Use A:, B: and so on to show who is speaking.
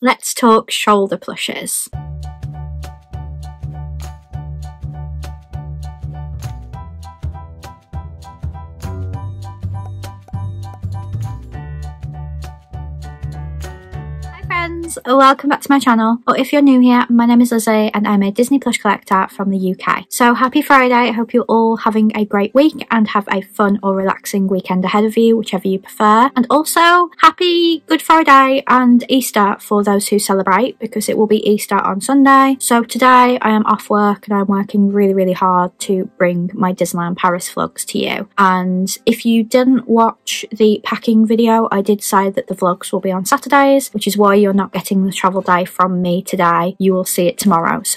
A: let's talk shoulder plushes. Welcome back to my channel, or if you're new here, my name is Lizzie and I'm a Disney plush collector from the UK. So happy Friday, I hope you're all having a great week and have a fun or relaxing weekend ahead of you, whichever you prefer. And also happy Good Friday and Easter for those who celebrate, because it will be Easter on Sunday. So today I am off work and I'm working really hard to bring my Disneyland Paris vlogs to you. And if you didn't watch the packing video, I did say that the vlogs will be on Saturdays, which is why you're not getting the travel day from me today. You will see it tomorrow. So